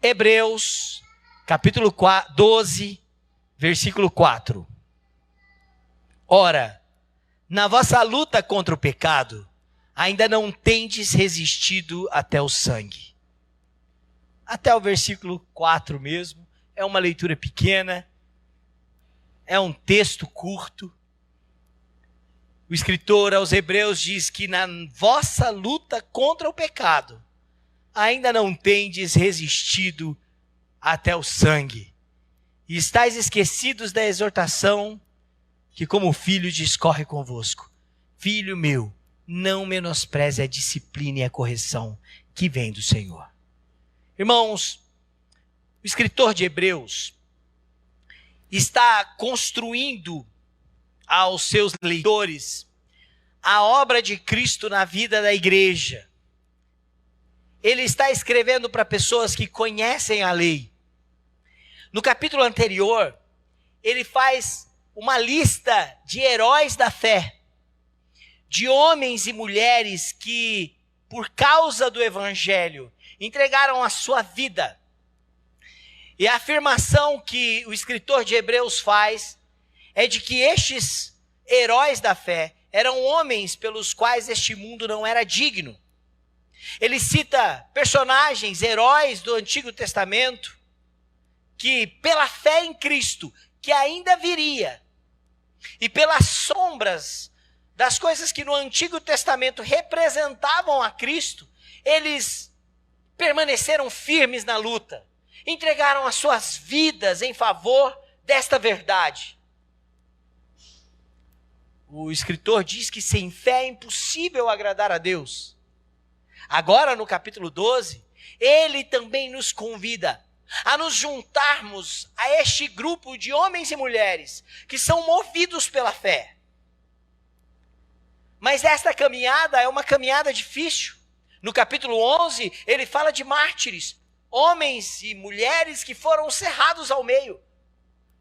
Hebreus, capítulo 12, versículo 4. Ora, na vossa luta contra o pecado, ainda não tendes resistido até o sangue. Até o versículo 4 mesmo, é uma leitura pequena, é um texto curto. O escritor aos Hebreus diz que na vossa luta contra o pecado, ainda não tendes resistido até o sangue. E estáis esquecidos da exortação que como filho discorre convosco. Filho meu, não menospreze a disciplina e a correção que vem do Senhor. Irmãos, o escritor de Hebreus está construindo aos seus leitores a obra de Cristo na vida da igreja. Ele está escrevendo para pessoas que conhecem a lei. No capítulo anterior, ele faz uma lista de heróis da fé, de homens e mulheres que, por causa do evangelho, entregaram a sua vida. E a afirmação que o escritor de Hebreus faz é de que estes heróis da fé eram homens pelos quais este mundo não era digno. Ele cita personagens, heróis do Antigo Testamento, que pela fé em Cristo, que ainda viria, e pelas sombras das coisas que no Antigo Testamento representavam a Cristo, eles permaneceram firmes na luta, entregaram as suas vidas em favor desta verdade. O escritor diz que sem fé é impossível agradar a Deus. Agora, no capítulo 12, ele também nos convida a nos juntarmos a este grupo de homens e mulheres que são movidos pela fé. Mas esta caminhada é uma caminhada difícil. No capítulo 11, ele fala de mártires, homens e mulheres que foram cerrados ao meio,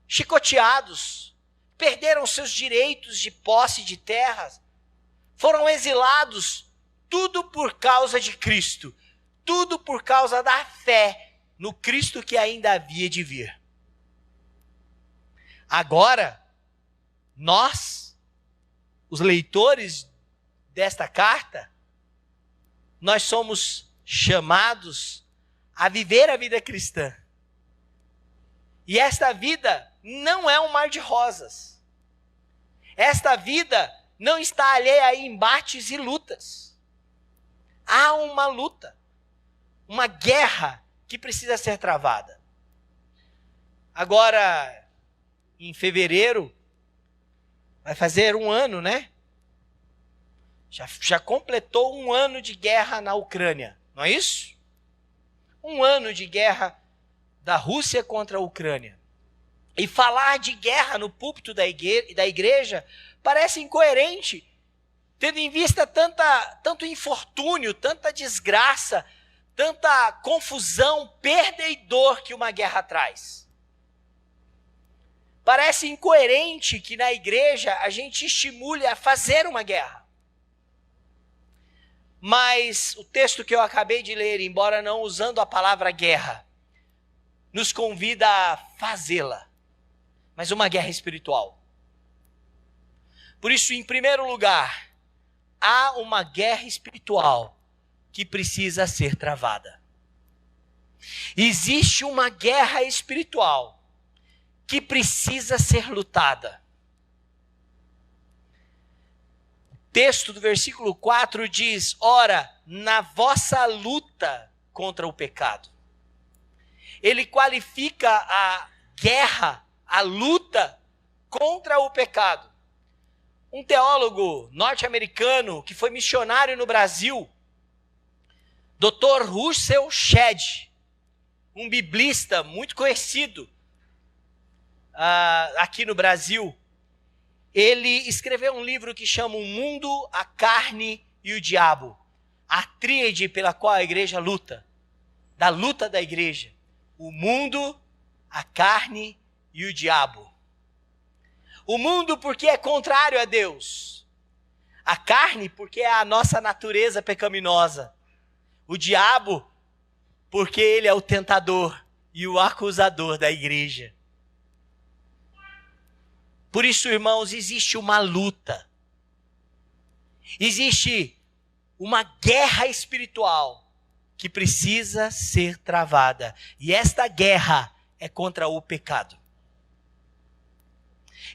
chicoteados, perderam seus direitos de posse de terras, foram exilados, tudo por causa de Cristo, tudo por causa da fé no Cristo que ainda havia de vir. Agora, nós, os leitores desta carta, nós somos chamados a viver a vida cristã. E esta vida não é um mar de rosas. Esta vida não está alheia a embates e lutas. Há uma luta, uma guerra que precisa ser travada. Agora, em fevereiro, vai fazer um ano, né? Já completou um ano de guerra na Ucrânia, não é isso? Um ano de guerra da Rússia contra a Ucrânia. E falar de guerra no púlpito da igreja parece incoerente, tendo em vista tanto infortúnio, tanta desgraça, tanta confusão, perda e dor que uma guerra traz. Parece incoerente que na igreja a gente estimule a fazer uma guerra. Mas o texto que eu acabei de ler, embora não usando a palavra guerra, nos convida a fazê-la, mas uma guerra espiritual. Por isso, em primeiro lugar, há uma guerra espiritual que precisa ser travada. Existe uma guerra espiritual que precisa ser lutada. O texto do versículo 4 diz: ora, na vossa luta contra o pecado. Ele qualifica a guerra, a luta contra o pecado. Um teólogo norte-americano que foi missionário no Brasil, Dr. Russell Shedd, um biblista muito conhecido aqui no Brasil, ele escreveu um livro que chama O Mundo, a Carne e o Diabo, a tríade pela qual a igreja luta, da luta da igreja. O mundo, a carne e o diabo. O mundo porque é contrário a Deus. A carne porque é a nossa natureza pecaminosa. O diabo porque ele é o tentador e o acusador da igreja. Por isso, irmãos, existe uma luta. Existe uma guerra espiritual que precisa ser travada. E esta guerra é contra o pecado.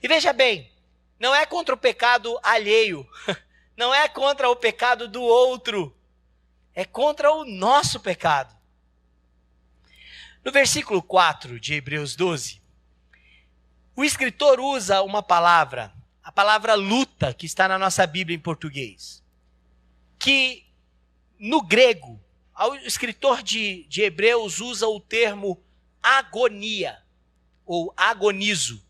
E veja bem, não é contra o pecado alheio, não é contra o pecado do outro, é contra o nosso pecado. No versículo 4 de Hebreus 12, o escritor usa uma palavra, a palavra luta, que está na nossa Bíblia em português, que no grego, o escritor de Hebreus usa o termo agonia, ou agonizo.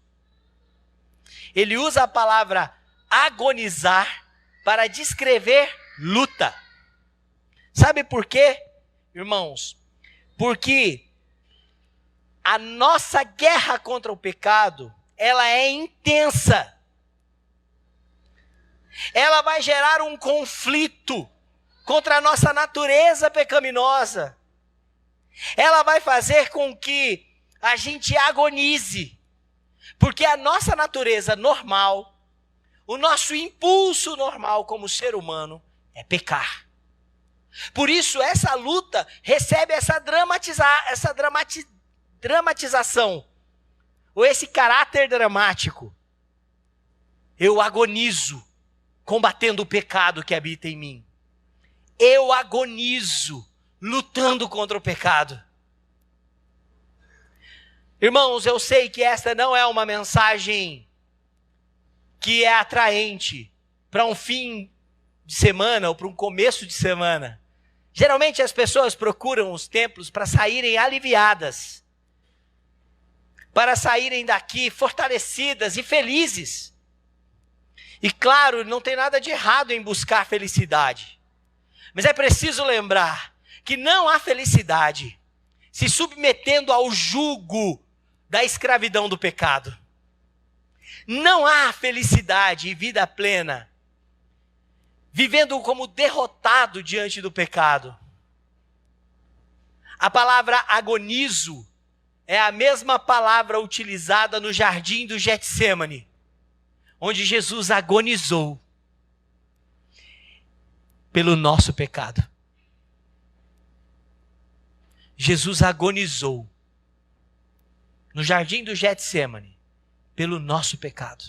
Ele usa a palavra agonizar para descrever luta. Sabe por quê, irmãos? Porque a nossa guerra contra o pecado, ela é intensa. Ela vai gerar um conflito contra a nossa natureza pecaminosa. Ela vai fazer com que a gente agonize. Porque a nossa natureza normal, o nosso impulso normal como ser humano é pecar. Por isso essa luta recebe essa dramatização, ou esse caráter dramático. Eu agonizo combatendo o pecado que habita em mim. Eu agonizo lutando contra o pecado. Irmãos, eu sei que esta não é uma mensagem que é atraente para um fim de semana ou para um começo de semana. Geralmente as pessoas procuram os templos para saírem aliviadas, para saírem daqui fortalecidas e felizes. E claro, não tem nada de errado em buscar felicidade. Mas é preciso lembrar que não há felicidade se submetendo ao jugo da escravidão do pecado. Não há felicidade e vida plena vivendo como derrotado diante do pecado. A palavra agonizo é a mesma palavra utilizada no jardim do Getsêmani, onde Jesus agonizou pelo nosso pecado. Jesus agonizou no jardim do Getsêmani pelo nosso pecado.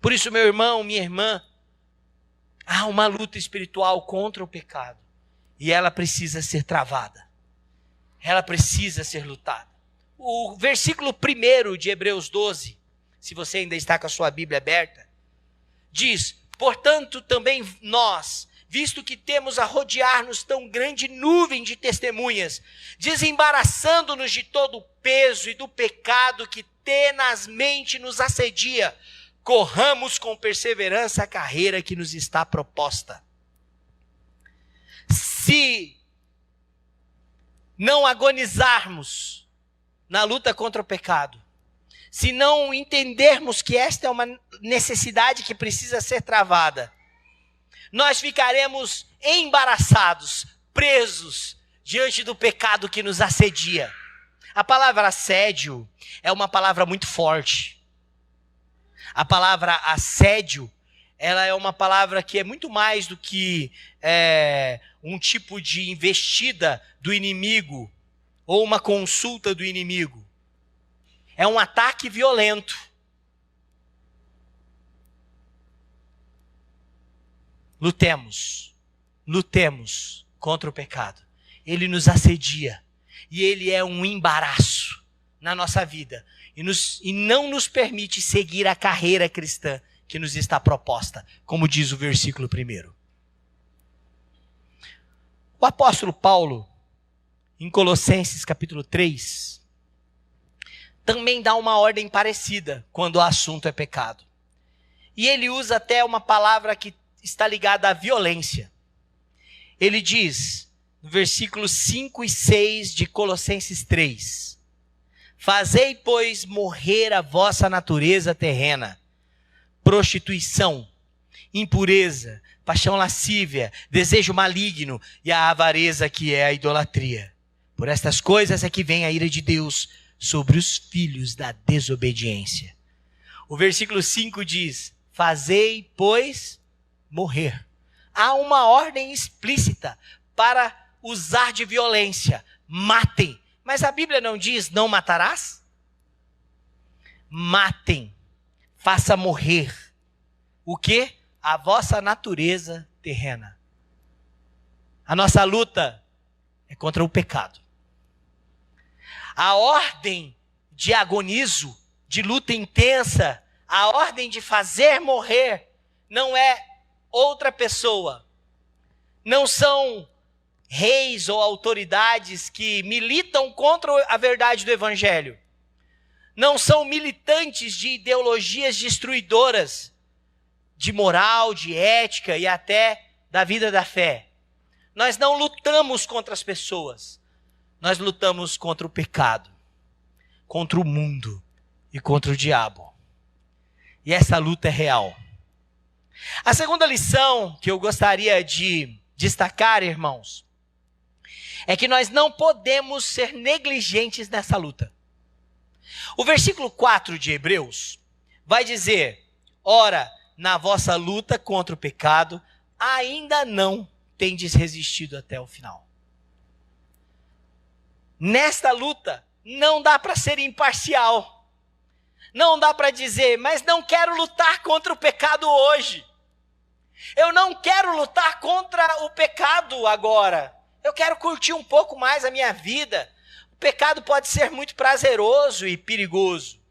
Por isso, meu irmão, minha irmã, há uma luta espiritual contra o pecado e ela precisa ser travada. Ela precisa ser lutada. O versículo 1 de Hebreus 12, se você ainda está com a sua Bíblia aberta, diz: portanto também nós, visto que temos a rodear-nos tão grande nuvem de testemunhas, desembaraçando-nos de todo o peso e do pecado que tenazmente nos assedia, corramos com perseverança a carreira que nos está proposta. Se não agonizarmos na luta contra o pecado, se não entendermos que esta é uma necessidade que precisa ser travada, nós ficaremos embaraçados, presos diante do pecado que nos assedia. A palavra assédio é uma palavra muito forte. A palavra assédio, ela é uma palavra que é muito mais do que um tipo de investida do inimigo ou uma consulta do inimigo. É um ataque violento. Lutemos contra o pecado. Ele nos assedia e ele é um embaraço na nossa vida e não nos permite seguir a carreira cristã que nos está proposta, como diz o versículo 1. O apóstolo Paulo, em Colossenses capítulo 3, também dá uma ordem parecida quando o assunto é pecado. E ele usa até uma palavra que está ligada à violência. Ele diz, no versículos 5 e 6 de Colossenses 3, fazei, pois, morrer a vossa natureza terrena, prostituição, impureza, paixão lascívia, desejo maligno e a avareza, que é a idolatria. Por estas coisas é que vem a ira de Deus sobre os filhos da desobediência. O versículo 5 diz: fazei, pois, morrer. Há uma ordem explícita para usar de violência. Matem. Mas a Bíblia não diz: não matarás? Matem. Faça morrer. O quê? A vossa natureza terrena. A nossa luta é contra o pecado. A ordem de agonizo, de luta intensa, a ordem de fazer morrer, não é outra pessoa. Não são reis ou autoridades que militam contra a verdade do Evangelho. Não são militantes de ideologias destruidoras, de moral, de ética e até da vida da fé. Nós não lutamos contra as pessoas. Nós lutamos contra o pecado, contra o mundo e contra o diabo. E essa luta é real. A segunda lição que eu gostaria de destacar, irmãos, é que nós não podemos ser negligentes nessa luta. O versículo 4 de Hebreus vai dizer: ora, na vossa luta contra o pecado, ainda não tendes resistido até o final. Nesta luta, não dá para ser imparcial. Não dá para dizer: mas não quero lutar contra o pecado hoje. Eu não quero lutar contra o pecado agora. Eu quero curtir um pouco mais a minha vida. O pecado pode ser muito prazeroso e perigoso.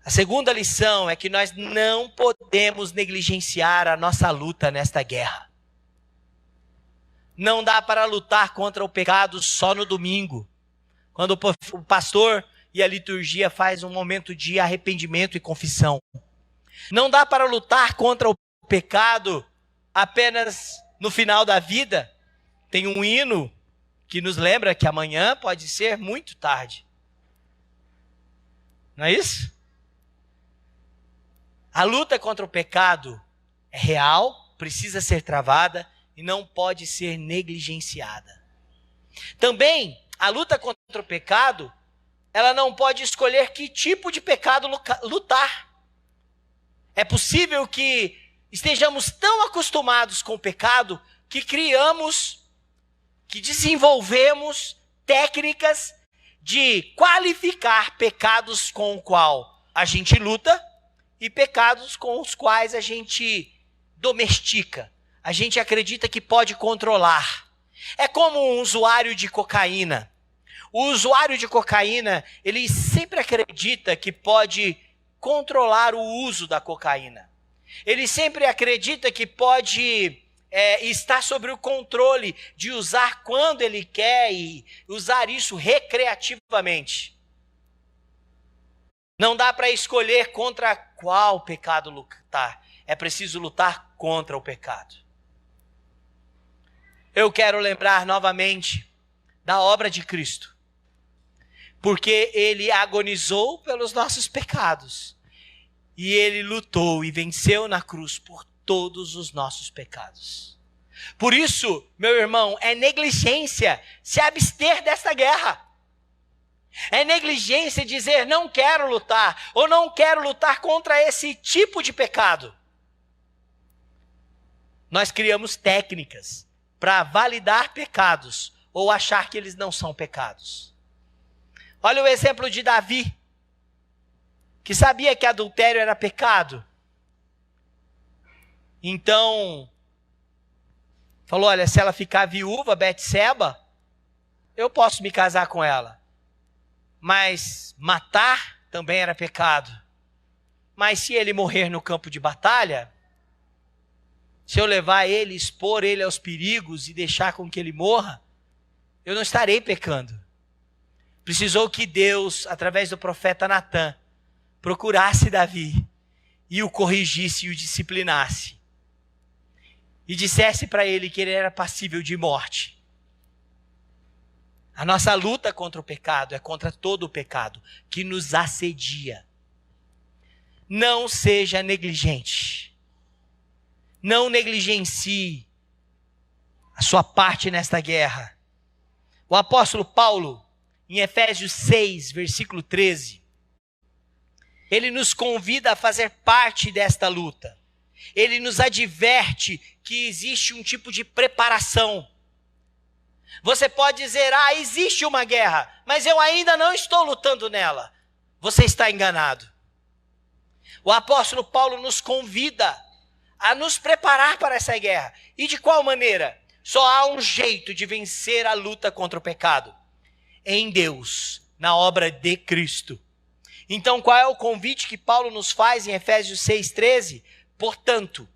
A segunda lição é que nós não podemos negligenciar a nossa luta nesta guerra. Não dá para lutar contra o pecado só no domingo, quando o pastor e a liturgia faz um momento de arrependimento e confissão. Não dá para lutar contra o pecado apenas no final da vida. Tem um hino que nos lembra que amanhã pode ser muito tarde. Não é isso? A luta contra o pecado é real, precisa ser travada e não pode ser negligenciada. Também, a luta contra o pecado, ela não pode escolher que tipo de pecado lutar. É possível que estejamos tão acostumados com o pecado que criamos, que desenvolvemos técnicas de qualificar pecados com o qual a gente luta e pecados com os quais a gente domestica. A gente acredita que pode controlar. É como um usuário de cocaína. O usuário de cocaína, ele sempre acredita que pode controlar o uso da cocaína. Ele sempre acredita que pode estar sob o controle de usar quando ele quer e usar isso recreativamente. Não dá para escolher contra qual pecado lutar. É preciso lutar contra o pecado. Eu quero lembrar novamente da obra de Cristo. Porque ele agonizou pelos nossos pecados. E ele lutou e venceu na cruz por todos os nossos pecados. Por isso, meu irmão, é negligência se abster desta guerra. É negligência dizer: não quero lutar, ou não quero lutar contra esse tipo de pecado. Nós criamos técnicas para validar pecados, ou achar que eles não são pecados. Olha o exemplo de Davi, que sabia que adultério era pecado. Então, falou: olha, se ela ficar viúva, Betseba, eu posso me casar com ela. Mas matar também era pecado. Mas se ele morrer no campo de batalha, se eu levar ele, expor ele aos perigos e deixar com que ele morra, eu não estarei pecando. Precisou que Deus, através do profeta Natã, procurasse Davi e o corrigisse e o disciplinasse. E dissesse para ele que ele era passível de morte. A nossa luta contra o pecado é contra todo o pecado que nos assedia. não seja negligente. Não negligencie a sua parte nesta guerra. O apóstolo Paulo, em Efésios 6, versículo 13, ele nos convida a fazer parte desta luta. Ele nos adverte que existe um tipo de preparação. Você pode dizer, existe uma guerra, mas eu ainda não estou lutando nela. Você está enganado. O apóstolo Paulo nos convida a nos preparar para essa guerra. E de qual maneira? Só há um jeito de vencer a luta contra o pecado. Em Deus, na obra de Cristo. Então, qual é o convite que Paulo nos faz em Efésios 6,13? Portanto,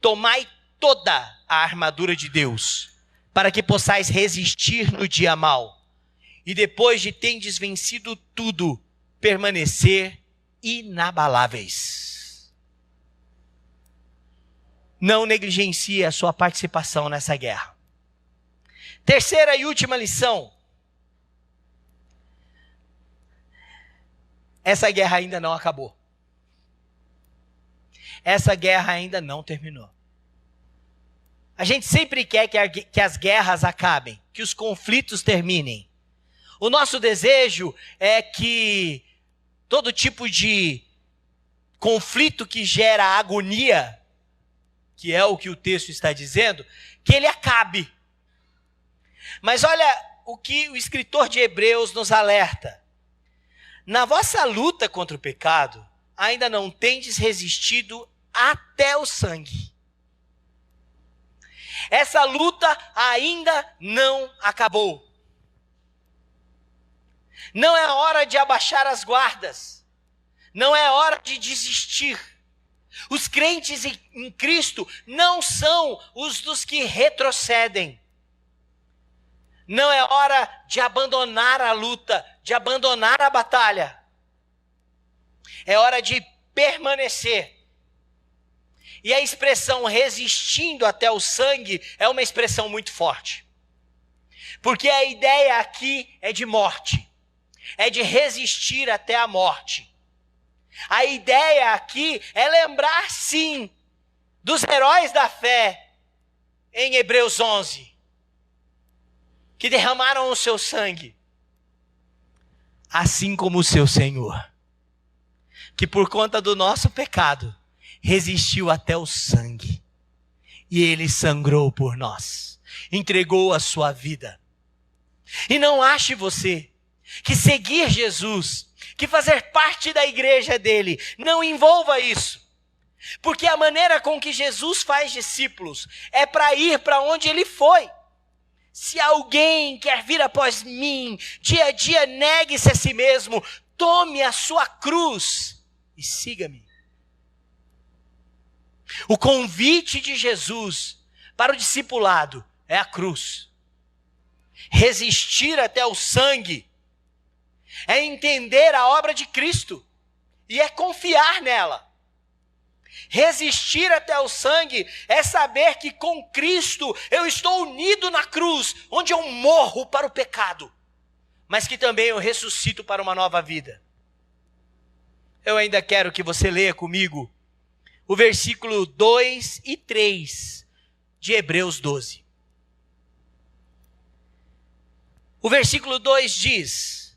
tomai toda a armadura de Deus, para que possais resistir no dia mau, e depois de tendes vencido tudo, permanecer inabaláveis. Não negligencie a sua participação nessa guerra. Terceira e última lição. Essa guerra ainda não acabou. Essa guerra ainda não terminou. A gente sempre quer que as guerras acabem, que os conflitos terminem. O nosso desejo é que todo tipo de conflito que gera agonia, que é o que o texto está dizendo, que ele acabe. Mas olha o que o escritor de Hebreus nos alerta. Na vossa luta contra o pecado, ainda não tendes resistido até o sangue. Essa luta ainda não acabou. Não é hora de abaixar as guardas. Não é hora de desistir. Os crentes em Cristo não são os dos que retrocedem. Não é hora de abandonar a luta, de abandonar a batalha. É hora de permanecer. E a expressão resistindo até o sangue é uma expressão muito forte. Porque a ideia aqui é de morte. É de resistir até a morte. A ideia aqui é lembrar, sim, dos heróis da fé em Hebreus 11. Que derramaram o seu sangue. Assim como o seu Senhor. Que por conta do nosso pecado, resistiu até o sangue. E ele sangrou por nós. Entregou a sua vida. E não ache você que seguir Jesus, que fazer parte da igreja dele, não envolva isso. Porque a maneira com que Jesus faz discípulos é para ir para onde ele foi. Se alguém quer vir após mim, dia a dia negue-se a si mesmo, tome a sua cruz e siga-me. O convite de Jesus para o discipulado é a cruz. Resistir até o sangue é entender a obra de Cristo e é confiar nela. Resistir até o sangue é saber que com Cristo eu estou unido na cruz, onde eu morro para o pecado, mas que também eu ressuscito para uma nova vida. Eu ainda quero que você leia comigo o versículo 2 e 3 de Hebreus 12. O versículo 2 diz: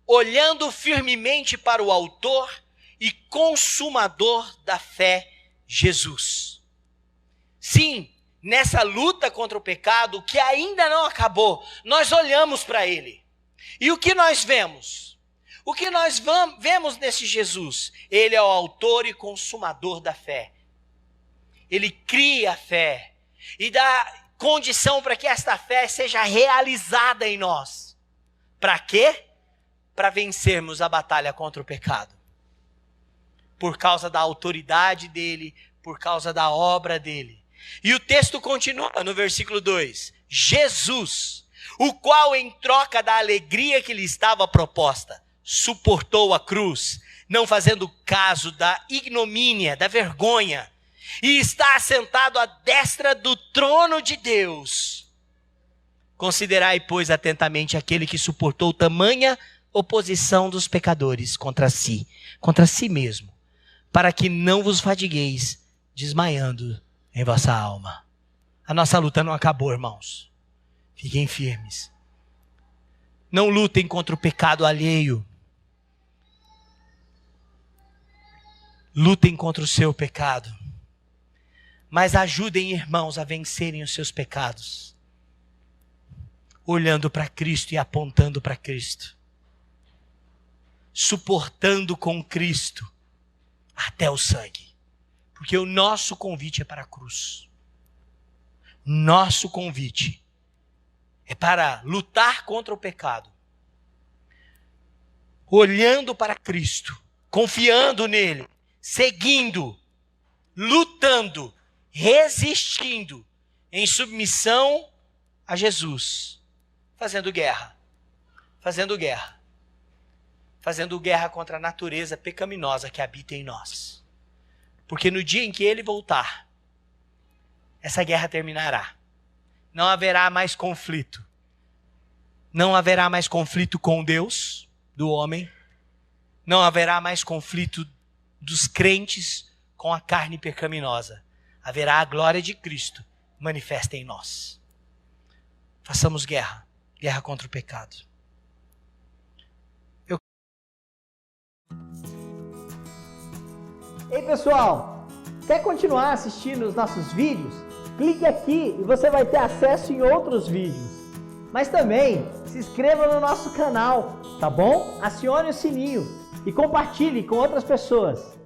olhando firmemente para o autor e consumador da fé, Jesus. Sim, nessa luta contra o pecado, que ainda não acabou, nós olhamos para ele. E o que nós vemos? O que nós vemos nesse Jesus? Ele é o autor e consumador da fé. Ele cria a fé e dá condição para que esta fé seja realizada em nós. Para quê? Para vencermos a batalha contra o pecado. Por causa da autoridade dele, por causa da obra dele. E o texto continua no versículo 2. Jesus, o qual em troca da alegria que lhe estava proposta, suportou a cruz, não fazendo caso da ignomínia, da vergonha, e está assentado à destra do trono de Deus. Considerai, pois, atentamente aquele que suportou tamanha oposição dos pecadores contra si mesmo, para que não vos fadigueis, desmaiando em vossa alma. A nossa luta não acabou, irmãos. Fiquem firmes. Não lutem contra o pecado alheio. Lutem contra o seu pecado. Mas ajudem irmãos a vencerem os seus pecados. Olhando para Cristo e apontando para Cristo. Suportando com Cristo até o sangue. Porque o nosso convite é para a cruz. Nosso convite é para lutar contra o pecado. Olhando para Cristo, confiando nele, seguindo, lutando, resistindo, em submissão a Jesus. Fazendo guerra. Fazendo guerra. Fazendo guerra contra a natureza pecaminosa que habita em nós. Porque no dia em que ele voltar, essa guerra terminará. Não haverá mais conflito. Não haverá mais conflito com Deus, do homem. Não haverá mais conflito dos crentes com a carne pecaminosa. Haverá a glória de Cristo manifesta em nós. Façamos guerra. Guerra contra o pecado. Ei pessoal, quer continuar assistindo os nossos vídeos? Clique aqui e você vai ter acesso em outros vídeos. Mas também se inscreva no nosso canal, tá bom? Acione o sininho e compartilhe com outras pessoas.